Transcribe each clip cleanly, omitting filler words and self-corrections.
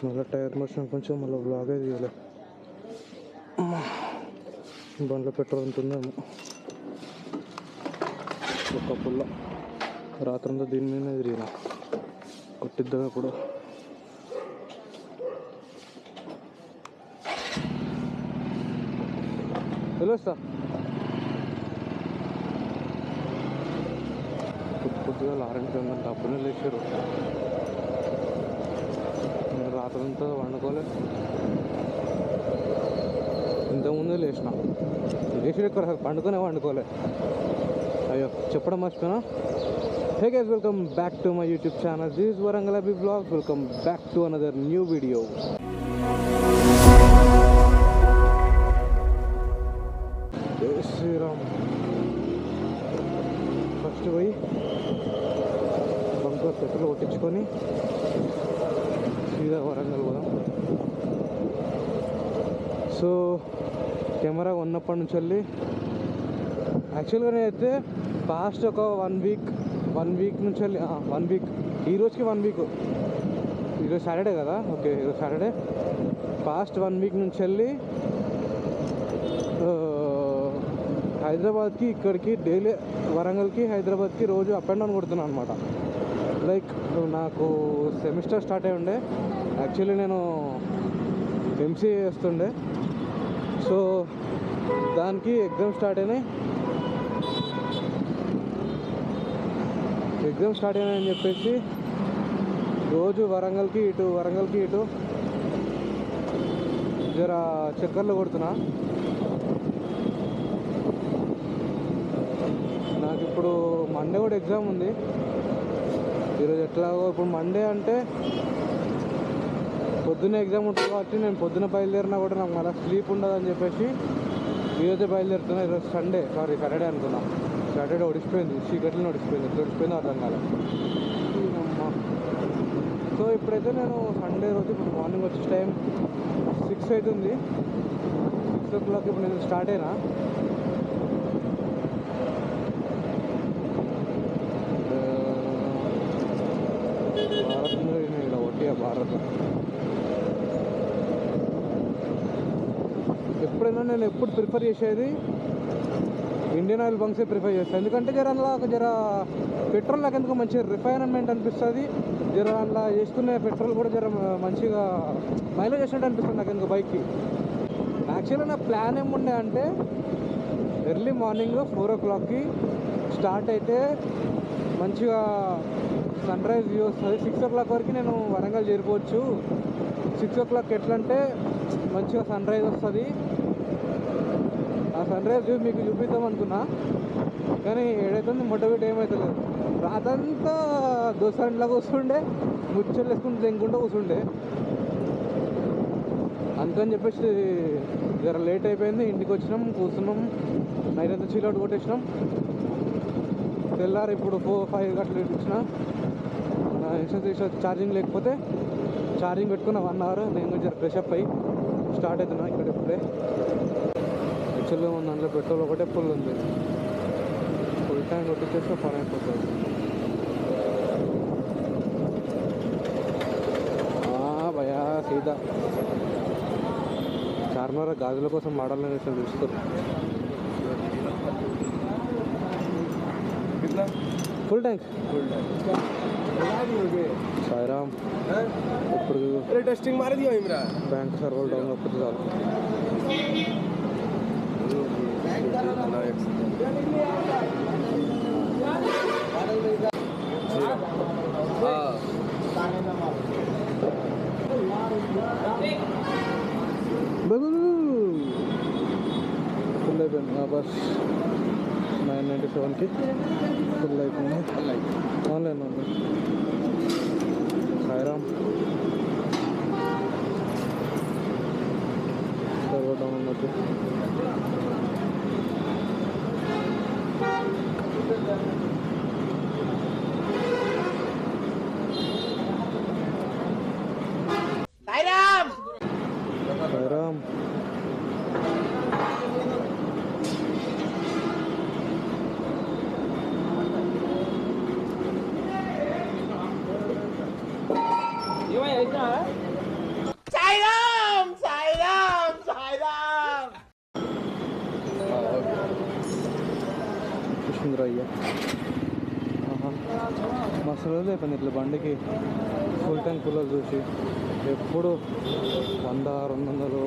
మళ్ళీ tyre motion కొంచెం మళ్ళీ బ్లాగే తీయాలి. బండ్లో పెట్రోల్ ఉంటుందేమో. ఒక పుల్ల రాత్రంతా దీని మీద తిరిగిన కొట్టిద్దాం. ఇప్పుడు వెళ్ళొస్తా. పొద్దుగా లారెంట్ ఉందంట, అప్పుడే లేచారు. నేను రాత్రంతా వండుకోలే, ఇంతకుముందే లేచిన. లేచి ఇక్కడ పండుకొనే వండుకోలే. అయ్యో చెప్పడం మర్చిపోయినా. Hey guys, welcome back to my YouTube channel. This is Warangal Abhi Vlogs. Welcome back to another new video. Jai Shri Ram. First పోయి బంక్లో పెట్రోల్ కొట్టించుకొని సీదా వరంగల్ పోదాం. సో కెమెరా ఉన్నప్పటి నుంచి వెళ్ళి యాక్చువల్గా నేనైతే పాస్ట్ ఒక వన్ వీక్ నుంచి వెళ్ళి 1 వీక్, ఈ రోజుకి 1 వీక్. ఈరోజు సాటర్డే కదా, ఓకే ఈరోజు సాటర్డే. పాస్ట్ 1 వీక్ నుంచి వెళ్ళి హైదరాబాద్కి ఇక్కడికి డైలీ, వరంగల్కి హైదరాబాద్కి రోజు అప్ అండ్ డౌన్ కొడుతున్నాను అనమాట. లైక్ నాకు సెమిస్టర్ స్టార్ట్ అయి ఉండే. యాక్చువల్లీ నేను ఎంసీఏ చేస్తుండే. సో దానికి ఎగ్జామ్ స్టార్ట్ అయినాయని చెప్పేసి రోజు వరంగల్కి ఇటు జర చక్కర్లు కొడుతున్నా. నాకు ఇప్పుడు మండే కూడా ఎగ్జామ్ ఉంది. ఈరోజు ఎట్లాగో ఇప్పుడు మండే అంటే పొద్దున్న ఎగ్జామ్ ఉంటుంది కాబట్టి నేను పొద్దున బయలుదేరినా కూడా నాకు మళ్ళీ స్లీప్ ఉండదని చెప్పేసి ఈరోజే బయలుదేరుతున్నా. ఈరోజు సాటర్డే అనుకున్నా. సాటర్డే ఒడిసిపోయింది, చీకట్లను ఒడిసిపోయింది అర్థం కాలేదు. సో ఇప్పుడైతే నేను సండే రోజు ఇప్పుడు మార్నింగ్ వచ్చే టైం 6 అవుతుంది. 6 o'clock ఇప్పుడు నేను స్టార్ట్ అయినా. భారత్ ఇలా ఒట్టిగా భారత్. ఎప్పుడైనా నేను ఎప్పుడు ప్రిఫర్ చేసేది ఇండియన్ ఆయిల్ బంక్సే ప్రిఫర్ చేస్తాను. ఎందుకంటే జర పెట్రోల్ నాకు ఎందుకు మంచిగా రిఫైన్మెంట్ అనిపిస్తుంది. జర అందులో చేసుకునే పెట్రోల్ కూడా జర మంచిగా మైలేజ్ చేసినట్టు అనిపిస్తుంది నాకు ఎందుకు బైక్కి. యాక్చువల్గా నా ప్లాన్ ఏముండే అంటే ఎర్లీ మార్నింగ్ 4 o'clockకి స్టార్ట్ అయితే మంచిగా సన్ రైజ్ వ్యూ వస్తుంది. 6 o'clock వరకు నేను వరంగల్ చేరుకోవచ్చు. 6 o'clock ఎట్లా అంటే మంచిగా సన్ రైజ్ వస్తుంది. ఆ సన్ రైజ్ వ్యూ మీకు చూపిద్దాం అనుకున్నా, కానీ ఏడైతుంది మొట్టమొదటి ఏమవుతలేదు. రాతంతా దోసండ్లా కూర్చుండే, ముచ్చట్లు వేసుకుంటూ తెంకుంటూ కూర్చుండే. అందుకని చెప్పేసి జర లేట్ అయిపోయింది. ఇంటికి వచ్చినాం, కూర్చున్నాం, నైట్ అంతా చీలౌట్ కొట్టేసినాం. తెల్లారు ఇప్పుడు 4-5 గంటలు ఇచ్చిన. నా ఇన్స్టా ఛార్జింగ్ లేకపోతే ఛార్జింగ్ పెట్టుకున్న 1 hour. నేను కొంచెం ఫ్రెష్ అప్ అయ్యి స్టార్ట్ అవుతున్నా ఇక్కడ ఇప్పుడే. యాక్చువల్గా మన దాంట్లో పెట్రోల్ ఒకటే ఫుల్ ఉంది. ఫుల్ ట్యాంక్ కొట్టించేస్తే పని అయిపోతుంది. భయా సీదా చార్మినార్ గాజుల కోసం మాడాలని చూస్తారు. Full tank Sairam. ఇప్పుడు టెస్టింగ్ మారి బ్యాంక్ సర్వర్ డౌన్ అవుతుంది చాలు. ఫుల్ అయిపోయింది బస్. 997కి ఫుల్ అయిపోయింది. ఆన్లైన్ సాయిరామ్ సర్వర్ డౌన్ ఉన్నట్టు. సాయిరామ్ అయ్యా మస్తు రోజులు అయిపోయింది ఇట్లా బండికి ఫుల్ ట్యాంక్ కూలర్ చూసి. ఎప్పుడు 100-200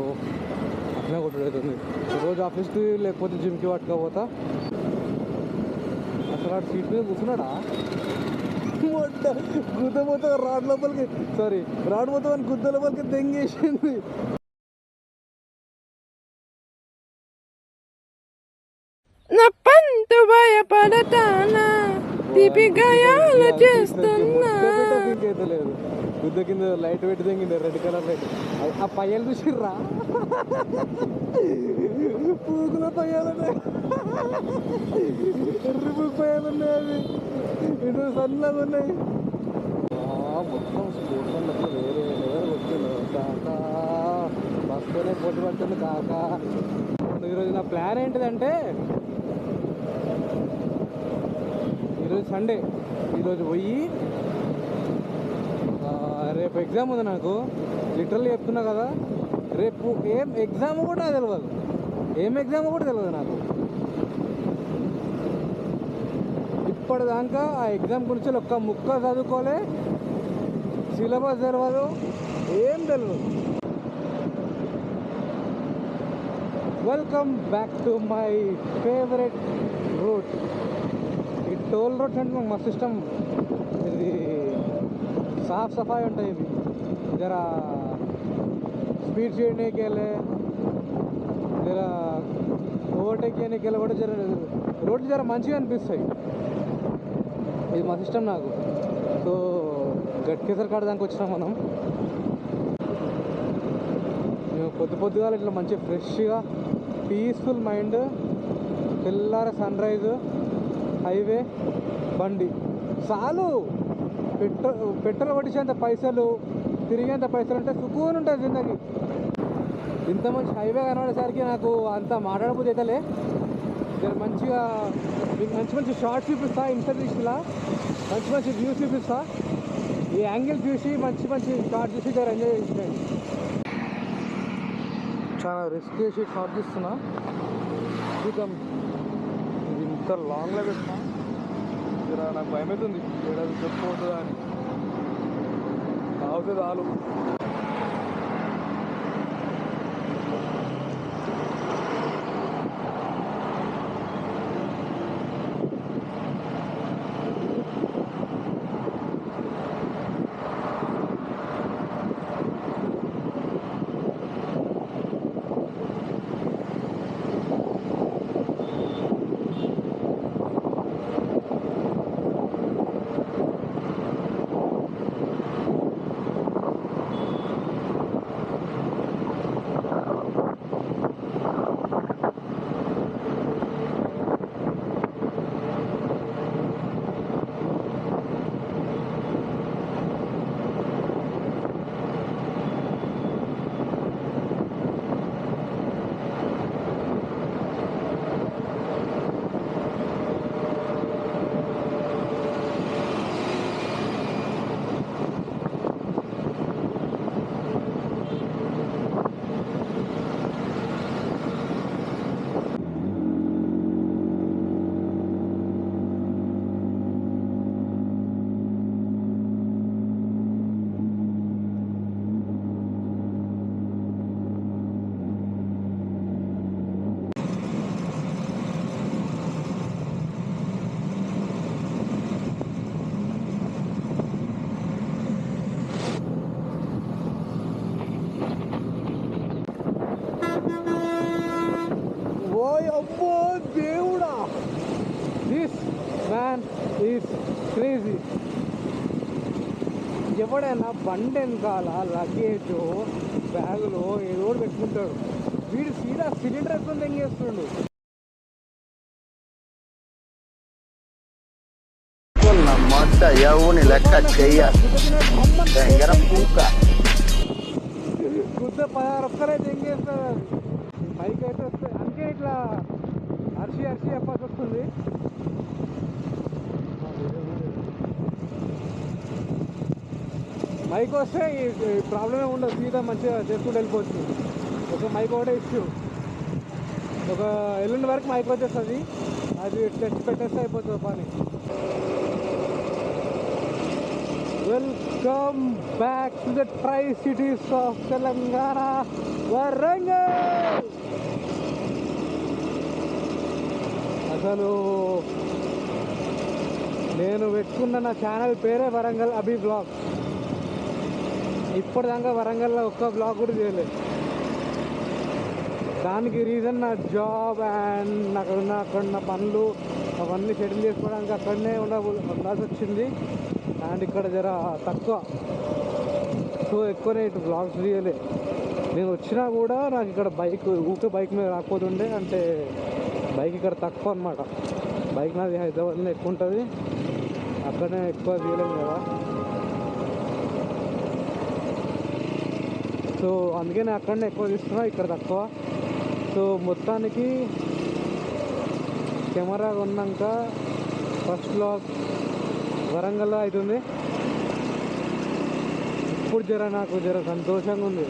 అట్లా కొట్టుడవుతుంది. రోజు ఆఫీస్కి లేకపోతే జిమ్కి పట్టుకోపోతా. అసలు ఆ సీట్ మీద కూర్చున్నాడా గుద్ద మొత్తం రాడ్ లోపలికి రాడ్ మొత్తం గుద్ద లోపలికి దెంగేసింది. నా పంట భయపడతానా తీపి గాయాలు చేస్తున్నా. లేదు గుద్ద కింద లైట్ పెట్టి తెంగింది, రెడ్ కలర్ లైట్. ఆ పయ్యలు చూసిర్రా, పూకుల పయ్యాలున్నాయి, ఎర్రి పూకు పయ్యాలున్నాయి. అవి ఇటు సన్నగా ఉన్నాయి. మొత్తం స్పోర్ట్స్ అన్నట్లు వేరే లెవెల్ వచ్చింది కాకా. బస్తోనే పోటీ పడుతుంది కాకా. ఈరోజు నా ప్లాన్ ఏంటిదంటే, ఈరోజు సండే, ఈరోజు పోయి రేపు ఎగ్జామ్ ఉంది నాకు. లిటరల్లీ చెప్తున్నా కదా, రేపు ఏం ఎగ్జామ్ కూడా తెలియదు, ఏం ఎగ్జామ్ కూడా తెలియదు నాకు. ఇప్పటిదాకా ఆ ఎగ్జామ్ గురించి ఒక్క ముక్క చదువుకోలే, సిలబస్ తెలియదు, ఏం తెలియదు. Welcome back to my favourite route. ఈ టోల్ రోడ్స్ అంటే నాకు మస్తు ఇష్టం. ఇది సాఫ్ సఫాయి ఉంటాయి, ఇవి జర స్పీడ్ చేయడానికి వెళ్ళే, జర ఓవర్టేక్ చేయడానికి వెళ్ళి కూడా జర రోడ్లు జర మంచిగా అనిపిస్తాయి. ఇది మస్తు ఇష్టం నాకు. సో గట్కేసరి కాడ దానికి వచ్చినాం మనం. మేము పొద్దుగా ఇట్లా మంచిగా ఫ్రెష్గా పీస్ఫుల్ మైండ్, తెల్లార సన్ రైజ్, హైవే, బండి చాలు. పెట్రోల్ కొట్టించేంత పైసలు, తిరిగేంత పైసలు అంటే సుకూన్ ఉంటుంది జిందగీ. ఇంత మంచి హైవే కనబడేసరికి నాకు అంత మాట్లాడబోదు అవుతలే. మంచిగా మీకు మంచి షార్ట్స్ చూపిస్తా, ఇంటర్వ్యూస్లా మంచి వ్యూస్ చూపిస్తా. ఈ యాంగిల్ చూసి మంచి షార్ట్ చూసి జర ఎంజాయ్ చేసేయండి. చాలా రిస్క్ చేసి షార్ట్ తీస్తున్నా. ఇది ఇంత లాంగ్లో పెట్టినా జర నాకు భయమవుతుంది, ఏడాది చెప్పబోతుందా అని. తాగితే చాలు. దేవుడా, దిస్ మ్యాన్ ఈజ్ క్రేజీ. ఎవడైనా బండి వెనకాల లగేజ్ బ్యాగులో ఏదో పెట్టుకుంటాడు, వీడు సీదా సిలిండర్ ఎత్తుకొని తెంగేస్తుండు. ఎవని లెక్క చెయ్య గుద్ద 16 ఒక్కరే తెంగేస్తారు. అది పైకి అయితే వస్తాయి, అందుకే ఇట్లా అరిసి చెప్పాల్సి వస్తుంది. మైక్ వస్తే ఈ ప్రాబ్లమే ఉండదు, సీదా మంచిగా చేసుకుంటూ వెళ్ళిపోవచ్చు. ఒక మైక్ ఒకటే ఇష్యూ. ఒక ఎల్లుండి వరకు మైక్ వచ్చేస్తుంది, అది తెచ్చి పెట్టేస్తే అయిపోతుంది పని. Welcome back to the tri cities of Telangana, Warangal. అసలు నేను పెట్టుకున్న నా ఛానల్ పేరే వరంగల్ అభి బ్లాగ్. ఇప్పటిదాకా వరంగల్లో ఒక్క బ్లాగ్ కూడా చేయలేదు. దానికి రీజన్ నా జాబ్ అండ్ అక్కడున్న పనులు అవన్నీ సెటిల్ చేసుకోవడానికి అక్కడనే ఉండాల్సి వచ్చింది. అండ్ ఇక్కడ జర తక్కువ, సో ఎక్కువనే ఇటు బ్లాగ్స్ చేయలే. నేను వచ్చినా కూడా నాకు ఇక్కడ బైక్ మీద రాకపోతుండే, అంటే బైక్ ఇక్కడ తక్కువ అనమాట. బైక్ నాది హైదరాబాద్లో ఎక్కువ ఉంటుంది, అక్కడనే ఎక్కువ తీయలేము కదా. సో అందుకే నేను అక్కడనే ఎక్కువ తీస్తున్నా, ఇక్కడ తక్కువ. సో మొత్తానికి కెమెరా కొన్నాక ఫస్ట్ బ్లాగ్ వరంగల్లో అవుతుంది. ఇప్పుడు నాకు సంతోషంగా ఉంది.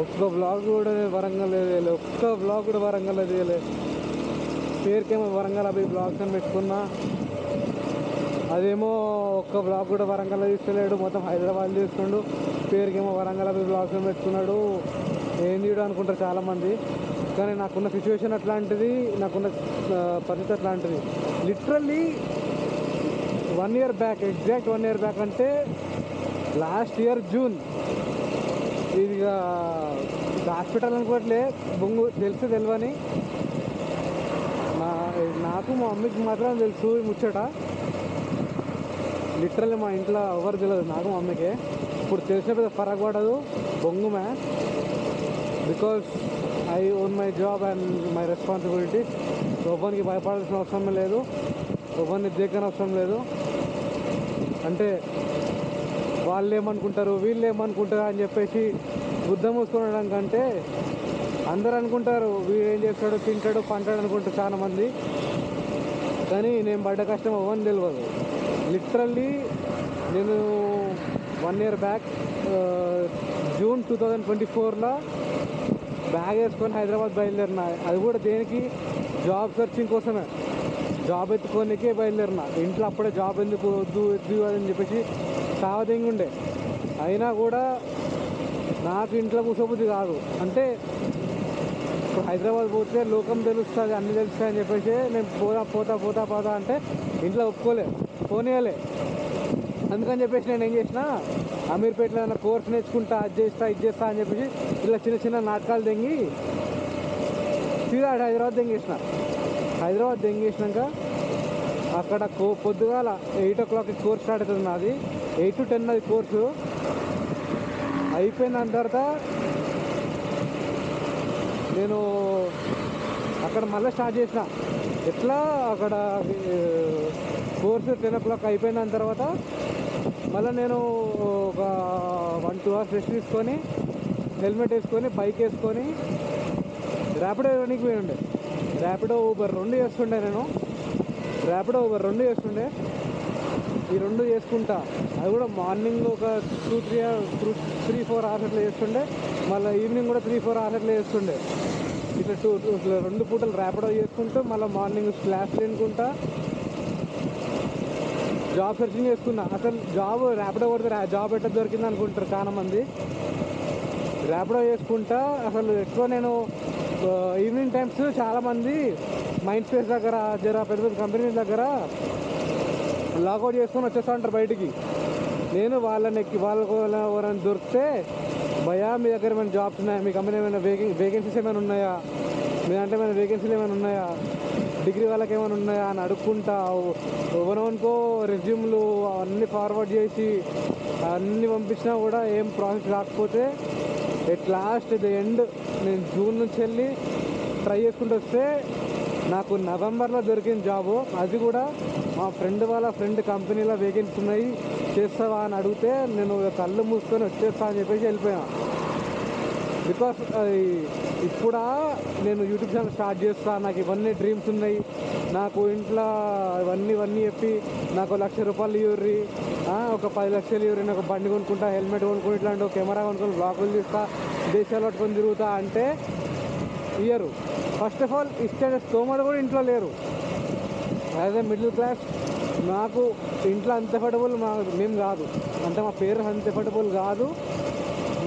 ఒక్క బ్లాగ్ కూడా వరంగల్ తీయలేదు, ఒక్క బ్లాగ్ కూడా వరంగల్లో తీయలేదు. పేరుకేమో వరంగల్ అభి బ్లాగ్స్ అని పెట్టుకున్నా, అదేమో ఒక్క బ్లాగ్ కూడా వరంగల్లో తీసుకోలేడు, మొత్తం హైదరాబాద్ తీసుకుండు. పేరుకేమో వరంగల్ అభి బ్లాగ్స్ అని పెట్టుకున్నాడు. ఏం తీయడం అనుకుంటారు చాలామంది, కానీ నాకున్న సిచ్యువేషన్ అట్లాంటిది, నాకున్న పరిస్థితి అట్లాంటిది. Literally 1 year back, exact 1 year back అంటే లాస్ట్ ఇయర్ జూన్. ఇది హాస్పిటల్ అనుకోవట్లే, బొంగు తెలియని నాకు మా మమ్మీకి మాత్రం తెలుసు ఈ ముచ్చట. లిటరల్లీ మా ఇంట్లో ఎవరు తెలియదు, నాకు మా మమ్మీకే. ఇప్పుడు తెలిసిన పెద్ద ఫరక్ పడదు, బొంగు మ్యా, because I own my job and my responsibility. ఎవరికి భయపడాల్సిన అవసరం లేదు, ఎవరిని దేకని అవసరం లేదు. అంటే వాళ్ళు ఏమనుకుంటారు, వీళ్ళు ఏమనుకుంటారు అని చెప్పేసి బుద్ధ మూసుకోవడం కంటే, అందరు అనుకుంటారు వీడు ఏం చేస్తాడు, తింటాడు, పంటాడు అనుకుంటారు చాలామంది. కానీ నేను పడ్డ కష్టం ఎవరిని తెలియదు. లిటరల్లీ నేను 1 year బ్యాక్ జూన్ 2024లో బ్యాగ్ వేసుకొని హైదరాబాద్ బయలుదేరిన. అది కూడా దేనికి, జాబ్ సర్చింగ్ కోసమే, జాబ్ ఎత్తుకోనికే బయలుదేరిన. ఇంట్లో అప్పుడే జాబ్ ఎందుకు వద్దు అని చెప్పేసి సావదంగి ఉండే. అయినా కూడా నాకు ఇంట్లో కూర్చోబుద్ధి కాదు. అంటే ఇప్పుడు హైదరాబాద్ పోతే లోకం తెలుస్తుంది, అన్నీ తెలుస్తాయి అని చెప్పేసి నేను పోతా అంటే ఇంట్లో ఒప్పుకోలే, పోనీయలే. అందుకని చెప్పేసి నేను ఏం చేసిన, అమీర్పేటలో ఏమైనా కోర్స్ నేర్చుకుంటా, అది చేస్తా అని చెప్పేసి ఇలా చిన్న నాటకాలు తెంగి సీదా హైదరాబాద్ దెంగేసినాక అక్కడ పొద్దుగాల 8 o'clock కోర్స్ స్టార్ట్ అవుతుంది. నాది 8 to 10 అది కోర్సు అయిపోయిన దాని తర్వాత నేను అక్కడ మళ్ళీ స్టార్ట్ చేసిన. ఎట్లా అక్కడ కోర్సు 10 o'clock అయిపోయిన దాని తర్వాత మళ్ళీ నేను ఒక 1-2 hours రెస్ట్ తీసుకొని, హెల్మెట్ వేసుకొని, బైక్ వేసుకొని ర్యాపిడో ఇవ్వడానికి పోయి ఉండే. ర్యాపిడో ఊబర్ 2 చేస్తుండే నేను. ర్యాపిడో ఊబర్ 2 చేస్తుండే. ఈ 2 చేసుకుంటా, అది కూడా మార్నింగ్ ఒక 3-4 hours అట్లా చేస్తుండే, మళ్ళీ ఈవినింగ్ కూడా 3-4 hours అట్లా చేస్తుండే. ఇట్లా 2 పూటలు ర్యాపిడో చేసుకుంటూ మళ్ళీ మార్నింగ్ క్లాస్ తినుకుంటా జాబ్ సెర్చింగ్ చేసుకున్నా. అసలు జాబ్ ర్యాపిడో కొడితే జాబ్ ఎట్లా దొరికింది అనుకుంటారు చాలామంది. ర్యాపిడో చేసుకుంటా అసలు ఎక్కువ నేను ఈవినింగ్ టైమ్స్ చాలామంది మైండ్ స్పేస్ దగ్గర, పెద్ద కంపెనీ దగ్గర లాగౌట్ చేసుకొని వచ్చేస్తూ ఉంటారు బయటికి. నేను వాళ్ళకి ఎవరైనా దొరికితే, భయా మీ దగ్గర ఏమైనా జాబ్స్ ఉన్నాయా, మీ కంపెనీ ఏమైనా వేకెన్సీస్ ఏమైనా ఉన్నాయా, మీ అంటే ఏమైనా వేకెన్సీలు ఏమైనా ఉన్నాయా, డిగ్రీ వాళ్ళకి ఏమైనా ఉన్నాయా అని అడుక్కుంటా, ఎవరెవరికో రెజ్యూమ్లు అన్నీ ఫార్వర్డ్ చేసి అన్నీ పంపించినా కూడా ఏం ప్రాసెస్ రాకపోతే, ఎట్ లాస్ట్ ది ఎండ్ నేను జూన్ నుంచి వెళ్ళి ట్రై చేసుకుంటూ వస్తే నాకు నవంబర్లో దొరికిన జాబు. అది కూడా మా ఫ్రెండ్ కంపెనీలో వేకెన్సీ ఉన్నాయి, చేస్తావా అని అడిగితే నేను కళ్ళు మూసుకొని వచ్చేస్తా అని చెప్పేసి వెళ్ళిపోయాను. బికాస్ ఇప్పుడా నేను యూట్యూబ్ ఛానల్ స్టార్ట్ చేస్తాను, నాకు ఇవన్నీ డ్రీమ్స్ ఉన్నాయి, నాకు ఇంట్లో ఇవన్నీ చెప్పి నాకు 1,00,000 రూపాయలు ఇవ్వర్రి, ఒక 10 లక్షలు ఎవరైనా ఒక బండి కొనుక్కుంటా, హెల్మెట్ కొనుక్కుంటా, ఇట్లాంటి ఒక కెమెరా కొనుక్కొని బ్లాగులు తీస్తా, దేశాలు పట్టుకొని తిరుగుతా అంటే ఇయ్యరు. ఫస్ట్ ఆఫ్ ఆల్ ఇచ్చే స్తోమత కూడా ఇంట్లో లేరు. యాజ్ ఏ మిడిల్ క్లాస్ నాకు ఇంట్లో అంత ఎఫర్టబుల్ మేము కాదు, అంటే మా పేరెంట్స్ అంత ఎఫర్టబుల్ కాదు.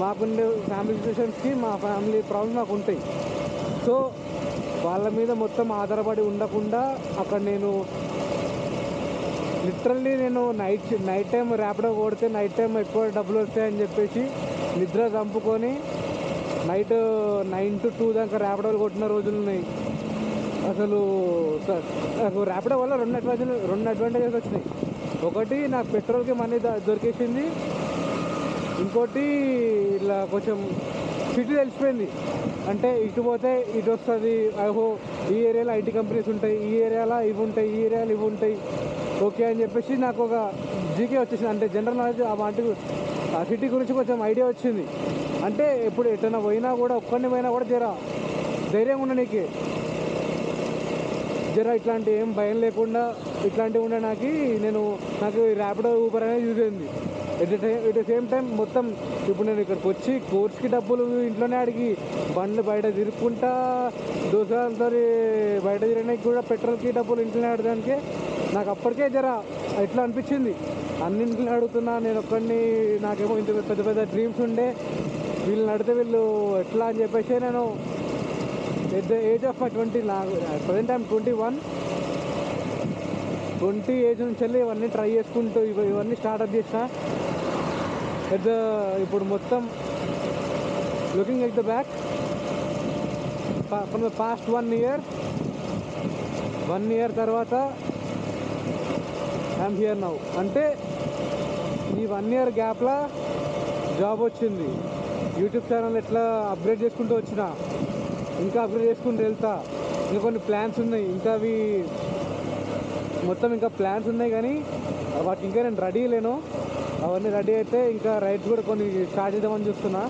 మాకుండే ఫ్యామిలీ సిచ్యువేషన్స్కి మా ఫ్యామిలీ ప్రాబ్లమ్స్ నాకు ఉంటాయి. సో వాళ్ళ మీద మొత్తం ఆధారపడి ఉండకుండా అక్కడ నేను లిటరల్లీ నైట్ టైం ర్యాపిడో కొడితే నైట్ టైం ఎక్కువ డబ్బులు వస్తాయని చెప్పేసి నిద్ర చంపుకొని నైట్ 9 to 2 దాకా ర్యాపిడోలు కొట్టిన రోజులు ఉన్నాయి. అసలు నాకు ర్యాపిడో వల్ల రెండు అడ్వాంటేజెస్ వచ్చినాయి. ఒకటి నాకు పెట్రోల్కి మనీ దొరికేసింది, ఇంకోటి ఇలా కొంచెం సిటీ తెలిసిపోయింది. అంటే ఇటు పోతే ఇటు వస్తుంది, ఈ ఏరియాలో ఐటీ కంపెనీస్ ఉంటాయి, ఈ ఏరియాలో ఇవి ఉంటాయి, ఈ ఏరియాలో ఇవి ఉంటాయి, ఓకే అని చెప్పేసి నాకు ఒక జీకే వచ్చేసింది. అంటే జనరల్ నాలెడ్జ్ ఆ సిటీ గురించి కొంచెం ఐడియా వచ్చింది. అంటే ఎప్పుడు ఎటైనా పోయినా కూడా, ఒక్కడిని పోయినా కూడా జర ధైర్యంగా ఉండడానికి, జర ఇట్లాంటి ఏం భయం లేకుండా ఇట్లాంటివి ఉండడానికి నాకు ర్యాపిడో ఊబర్ అనేది యూజ్ అయింది. ఎట్ ద సేమ్ టైం మొత్తం ఇప్పుడు నేను ఇక్కడికి వచ్చి కోర్స్కి డబ్బులు ఇంట్లోనే అడిగి బండ్లు బయట తిరుక్కుంటా, దోసాలతో బయట తిరగడానికి కూడా పెట్రోల్కి డబ్బులు ఇంట్లోనే అడగడానికి నాకు అప్పటికే జర ఎట్లా అనిపించింది. అన్నింటిని అడుగుతున్నా నేను ఒక్కడిని, నాకేమో ఇంత పెద్ద పెద్ద డ్రీమ్స్ ఉండే, వీళ్ళని అడిగితే వీళ్ళు ఎట్లా అని చెప్పేసి నేను at the age of my 20, నాకు ప్రజెంట్ ఐఎమ్ 20 ఏజ్ నుంచి వెళ్ళి ఇవన్నీ ట్రై చేసుకుంటూ ఇవన్నీ స్టార్ట్అప్ చేసిన. ఇప్పుడు మొత్తం looking at the back from the past 1 year తర్వాత ఐఎమ్ హియర్ నౌ. అంటే ఈ 1 year గ్యాప్లో జాబ్ వచ్చింది, యూట్యూబ్ ఛానల్ ఎట్లా అప్గ్రేడ్ చేసుకుంటూ వచ్చిన, ఇంకా అప్గ్రేడ్ చేసుకుంటూ వెళ్తా. ఇంకా కొన్ని ప్లాన్స్ ఉన్నాయి, ఇంకా అవి మొత్తం ఇంకా ప్లాన్స్ ఉన్నాయి, కానీ వాటికి ఇంకా నేను రెడీ లేను. అవన్నీ రెడీ అయితే ఇంకా రైడ్స్ కూడా కొన్ని స్టార్ట్ చేద్దామని చూస్తున్నా.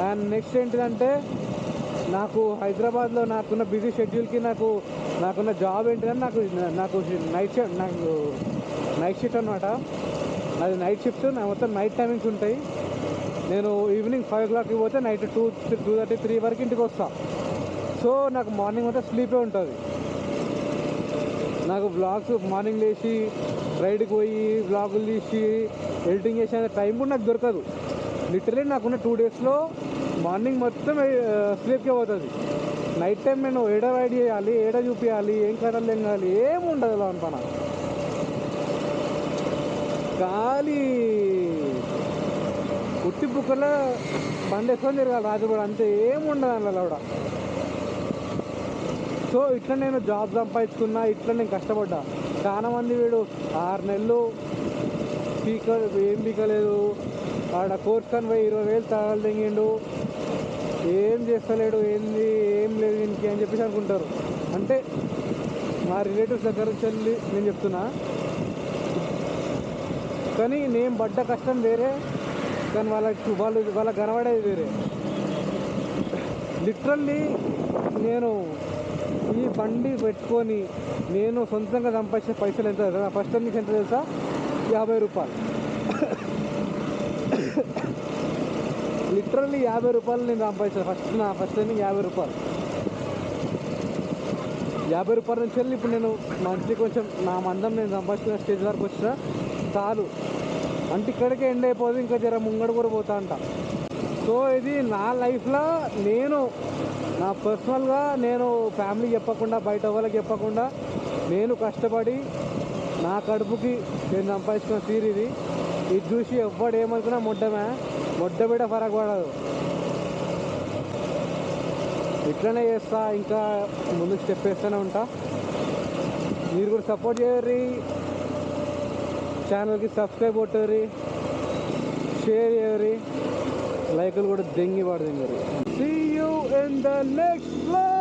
అండ్ నెక్స్ట్ ఏంటిదంటే, నాకు హైదరాబాద్లో నాకున్న బిజీ షెడ్యూల్కి నాకున్న జాబ్ ఏంటిదని నాకు నైట్ షిఫ్ట్ అనమాట. అది నైట్ షిఫ్ట్, మొత్తం నైట్ టైమింగ్స్ ఉంటాయి. నేను ఈవినింగ్ 5 o'clockకి పోతే నైట్ 2:30, 3 వరకు ఇంటికి వస్తా. సో నాకు మార్నింగ్ మొత్తం స్లీపే ఉంటుంది. నాకు వ్లాగ్స్ మార్నింగ్ లేచి రైడ్కి పోయి వ్లాగులు తీసి ఎడిటింగ్ చేసే టైం కూడా నాకు దొరకదు. లిటరలీ నాకున్న 2 daysలో మార్నింగ్ మొత్తం స్లీప్కే పోతుంది. నైట్ టైం నేను ఏడ రైడ్ చేయాలి, ఏడ చూపించాలి, ఏం కథలు తెంగాలి, ఏముండదు అలా అనుకున్నా. ఖాళీ ఉట్టి బుక్కలో బండి వేసుకొని తిరగాలి రాత్రి కూడా, అంతే, ఏముండదు అందులో కూడా. సో ఇట్లా నేను జాబ్ సంపాదించుకున్నా, ఇట్లా నేను కష్టపడ్డా. చాలా మంది వీడు 6 నెలలు ఏం పీకలేదు, ఆడ కోర్స్ కానీ పోయి 20,000 తగలు తెంగిండు, ఏం చేస్తలేడు, ఏం లేదు దీనికి అని చెప్పేసి అనుకుంటారు. అంటే మా రిలేటివ్స్ దగ్గర నుంచి వెళ్ళి నేను చెప్తున్నా. కానీ నేను పడ్డ కష్టం వేరే, కానీ వాళ్ళకి కనబడేది వేరే. లిటరల్లీ నేను ఈ బండి పెట్టుకొని నేను సొంతంగా సంపాదించిన పైసలు ఎంత తెలుసా? ఫస్ట్ టైం మీకు ఎంత తెలుసా? 50 రూపాయలు. లిటరల్లీ 50 రూపాయలు నేను సంపాదించాను ఫస్ట్ టైం 50 రూపాయలు. 50 రూపాయల నుంచి వెళ్ళి ఇప్పుడు నేను మంత్లీ కొంచెం నా మందం నేను సంపాదించుకున్న స్టేజ్ వరకు వచ్చిన చాలు. అంటే ఇక్కడికే ఎండ్ అయిపోదు, ఇంకా జర ముంగడు కూడా పోతా అంట. సో ఇది నా లైఫ్లో నా పర్సనల్గా నేను ఫ్యామిలీకి చెప్పకుండా, బయట వాళ్ళకి చెప్పకుండా నేను కష్టపడి నా కడుపుకి నేను సంపాదించుకున్న తీరు ఇది. ఇది చూసి ఎవ్వడు ఏమనుకున్నా మొడ్డ బిడ్డ ఫరక్ పడదు. ఇట్లనే చేస్తా, ఇంకా ముందుకు స్టెప్ వేస్తూనే ఉంటా. మీరు కూడా సపోర్ట్ చేయర్రి, ఛానల్కి సబ్స్క్రైబ్ కొట్టర్రి, షేర్ చేయర్రి, లైకులు కూడా దెంగి పడదండి. See you in the next vlog.